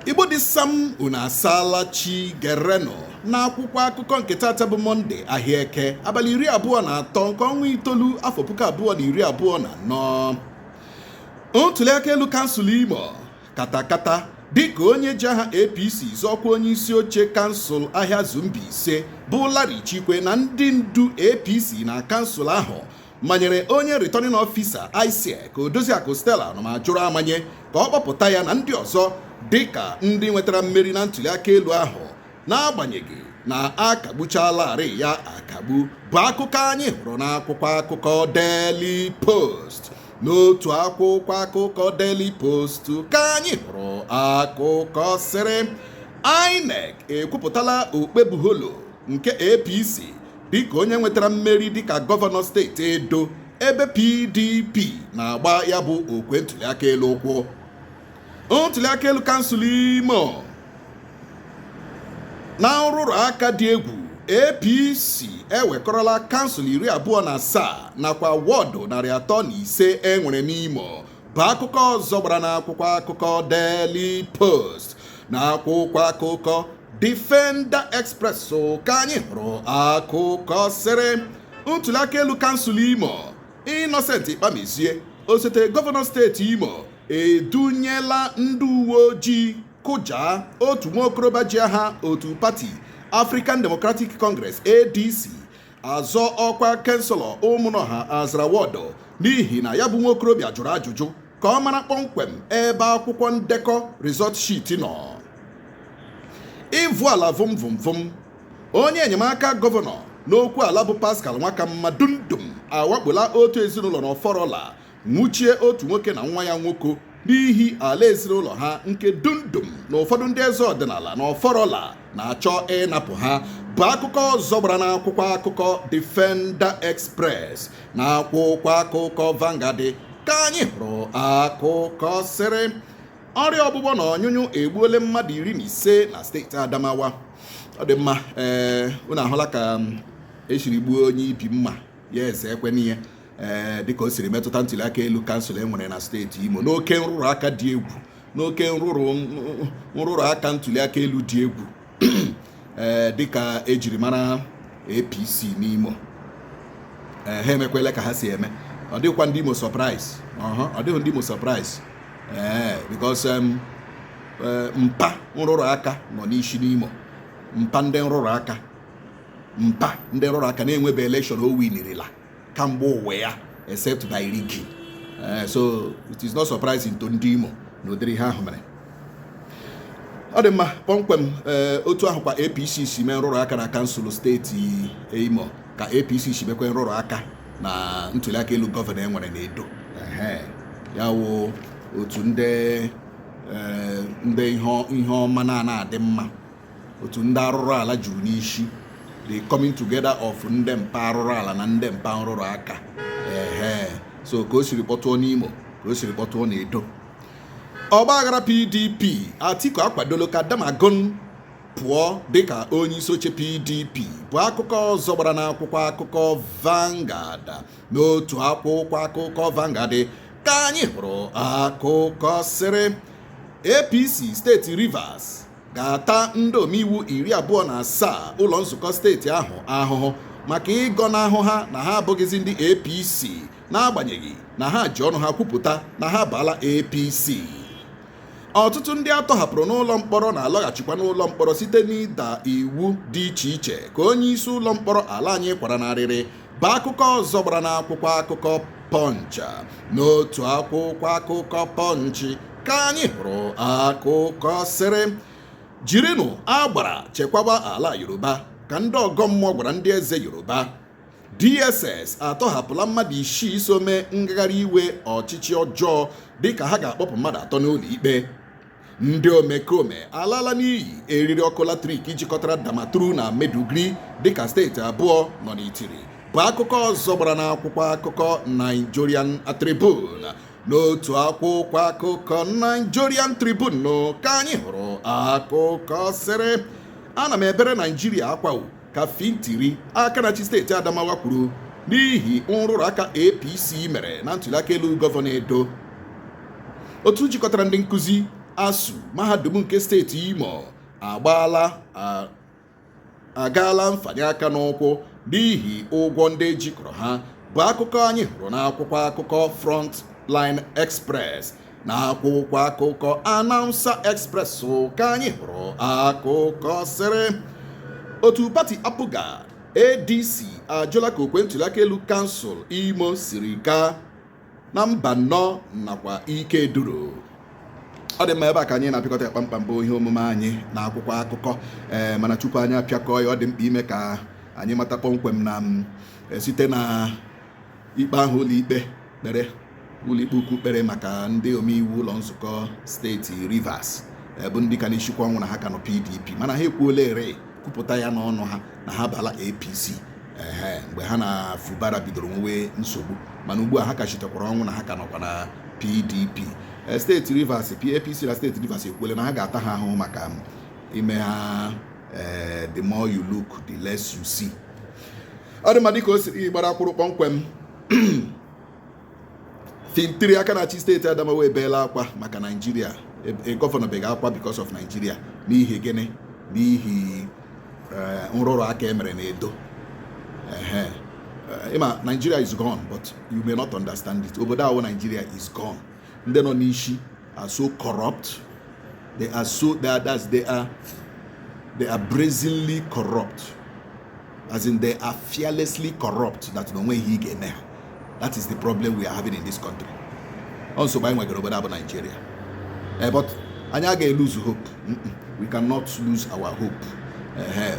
Igbo dị Sam unu asala chi gereno n'akwụkwọ akụkọ nke tata bụ Monde Ahia Eke abalị 23 nke ọnwa itoolu afọ 2024. Ntụliaka elu kansụl Imo katakata dịka onye ji aha APC zọkwa onye isi oche kansụl Ahia Zumbi-ise bụ Larry Chikwe na ndị ndu APC na kansụl ahụ manyere onye returning officer ICE ka Odoziakụ Stella nọ ma jụrụ amanye ka ọ kpọpụta ya na ndị ọzọ dịka ndị nwetara mmeri na ntụliaka elu ahụ, n'agbanyeghị na akagbuchalarị ya akagbu, bụ akụkọ anyị hụrụ n'akwụkwọ akụkọ Daily Post. N'otu akwụkwọ akụkọ Daily Post ka anyị hụrụ akụkọ sịrị INEC ekwupụtala okpebuholo nke APC dịka onye nwetara mmeri dịka gọvanọ steeti Edo, ebe PDP na-agba ya bụ okwe ntụliaka elu ụkwụ. Ntụliaka elu kansụl Imo na nrụrụ aka dị egwu, APC ewekọrọla kansụl 27 nakwa wọdụ 305 enwere n'Imo, bụ akụkọ ọzọ gbara n'akwụkwọ akụkọ Daily Post. N'akwụkwọ akụkọ Defender Express ka anyị hụrụ akụkọ sịrị ntụliaka elu kansụl Imo, Innocent Ikpamezie, osote gọvanọ steeti Imo, edunyela ndị uwe ojii kụja otu nwaokorobịa ji aha otu pati African Democratic Congress ADC azọ ọkwa kanselọ Ụmụnọha Azarawodo n'ihi na ya bụ nwaokorobịa jụrụ ajụjụ ka ọ mara kpọmkwem ebe akwụkwọ ndekọ resọt sheet nọ. Ịvụ ala vụm onye enyemaka gọvanọ n'okwu ala bụ Pascal Nwakamma Dundum awakpola otu ezinụlọ n'Ọfọrọla, nwụchie otu nwoke na nwa ya nwoke n'ihi ala ezinụlọ ha nke Dundum na ụfọdụ ndị eze ọdịnala n'Ọfọrọla na-achọ ịnapụ ha, bụ akụkọ ọzọ gbara n'akwụkwọ akụkọ Defender Express. Na akwụkwọ akụkọ Vanguard ka anyị hụrụ akụkọ sịrị ọrịa ọgbụgbọ na ọnyụnyụ egbuole mmadụ 15 na steeti Adamawa. Ọ dị mma, unu ahụla ka esiri gbuo onye ibi mma ya eze ekwe n'ihe dịka o siri metụta ntụliaka elu kansụl enwere na steeti Imo, n'oke nrụrụ aka dị egwu, n'oke nrụrụ aka ntụliaka elu dị egwu dịka ejiri mara APC n'Imo. Ha emekwele ka ha si eme. Ọ dịghịkwa ndị Imo surprise, ọ dịghị ndị Imo surprise because mpa nrụrụ aka nọ n'isi n'Imo. Mpa ndị nrụrụ aka na-enwebe election o winirila kamgbe ụwa ya except by rigging. So it is not surprising to ndị Imo na ụdịrị ha ahụ mere. Ọ dị mma kpọmkwem otu ahụ kwa APC si mee nrụrụ aka na kansụl steeti Imo ka APC si mekwe nrụrụ aka na ntụliaka elu gọvanọ enwere na Edo. Ya wụ otu ndị ihe ọma na-adị mma, otu ndị arụrụ ala juru n'isi, the coming together of ndị mpa arụrụ ala na ndị mpa nrụrụ aka. So ka o siri kpọtụọ n'Imo ka o siri kpọtụọ n'Edo. Ọgbaghara PDP, Atiku akwadolo ka Damagun pụọ dịka onye isi oche PDP, bụ akụkọ ọzọ gbara n'akwụkwọ akụkọ Vanguard. N'otu akwụkwọ akụkọ Vanguard ka anyị hụrụ akụkọ sịrị APC steeti Rivers ga-ata ndị omeiwu 27 ụlọ nzukọ steeti ahụ ahụhụ maka ịgọnahụ ha na ha abụghịzi ndị APC, n'agbanyeghị na ha ji ọnụ ha kwupụta na ha baala APC. Ọtụtụ ndị atọhapụrụ n'ụlọ mkpọrọ na-alọghachikwa n'ụlọ mkpọrọ site n'ịda iwu dị iche iche ka onye isi ụlọ mkpọrọ ala anyị kwara n'arịrị, bụ akụkọ ọzọ gbara n'akwụkwọ akụkọ Punch. N'otu akwụkwọ akụkọ Punch ka anyị hụrụ akụkọ sịrị jirinụ agbara chekwaba ala Yoruba ka ndị ọgọ mmụọ gwara ndị eze Yoruba. DSS atọhapụla mmadụ 6 so mee ngagharị iwe ọchịchị ọjọọ dịka ha ga-akpọpụ mmadụ 3 n'ụlọ ikpe. Ndị omekome alala n'iyi eriri ọkụ latrik jikọtara Damaturu na Meduguri dịka steeti abụọ nọ n'itiri, bụ akụkọ ọzọ gbara n'akwụkwọ akụkọ Nigerian Tribune. N'otu akwụkwọ akụkọ Nigerian Tribune ka anyị hụrụ akụkọ sịrị ana m ebere Naijiria akwa ka Fintiri aka na chi steeti Adamawa kwuru n'ihi nrụrụ aka APC mere na ntụliaka elu gọvanọ Edo. Otu jikọtara ndị nkụzi ASUU mahadum nke steeti Imo agaala mfanye aka n'ụkwụ n'ihi ụgwọ ndị ejikọrọ ha bụ akụkọ anyị hụrụ n'akwụkwọ akụkọ Frontline Express na akwụkwọ akụkọ Announcer Express ka anyị hụrụ akụkọ sịrị otu pati apụga ADC ajụla ka okwe ntụliaka elu kansụl Imo siri gaa na mba nnọọ nakwa ike duru. Ọ dị mma ebe a ka anyị na-apịakọta ya kpamkpam bụ ihe omume anyị na akwụkwọ akụkọ mana tupu anyị apịakọ ya ọ dị mkpa ime ka anyị mata kpọmkwem na site na ikpe ahụ ụlọikpe ukwu kpere maka ndị omeiwu ụlọ nzukọ steeti Rivers bụ ndị ka na-eshikwa ọnwụ na ha ka nọ PDP mana ha ekwuola ere kwupụta ya n'ọnụ ha na ha bala APC mgbe ha na Fubara bidoro nwewe nsogbu mana ugbu a ha kachitekwara ọnwụ na ha ka nọkwa na PDP. Steeti Rivers APC na steeti Rivers ekwuola na ha ga-ata ha ahụhụ maka ime ha the more you look the less you see. Ọ dị mma dịka o siri gbara akwụrụ kpọmkwem Fintiri aka na-achị steeti Adamawa ebeela akwa maka Nigeria. Gọvanọ bega akwa because of Nigeria n'ihi gịnị? N'ihi nrụrụ aka emere na Edo. Ima Nigeria is gone, but you may not understand it. Obodo ahụ Nigeria is gone. Ndị nọ n'ishi are so corrupt. They are brazenly corrupt. As in they are fearlessly corrupt that no way he get there. That is the problem we are having in this country. Also by Nigeria. But anya ga lose hope. We cannot lose our hope.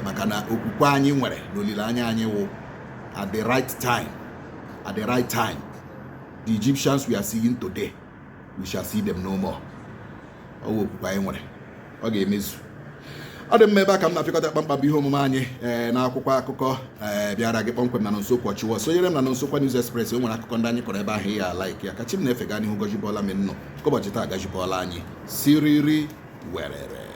Makana okwukwe anyị nwere n'olileanya anyị wụ at the right time. At the right time. The Egyptians we are seeing today, we shall see them no more. Okwukwe anyị nwere. Ọ ga-emezu. Ọ dị mma ebe a ka m na-apịakọta kpamkpam ihe omume anyị na akwụkwọ akụkọ bịara gị kpọmkwem na nso kwọchiwo sonyere m na Nsokwa News Express. O nwere akụkọ ndị anyị kọrọ ebe ahụ ya like ya ka chi m na-efe gaa n'ihu gọjibọọla m nnọọ ụbọchị taa gajibọọla anyị siriri werere.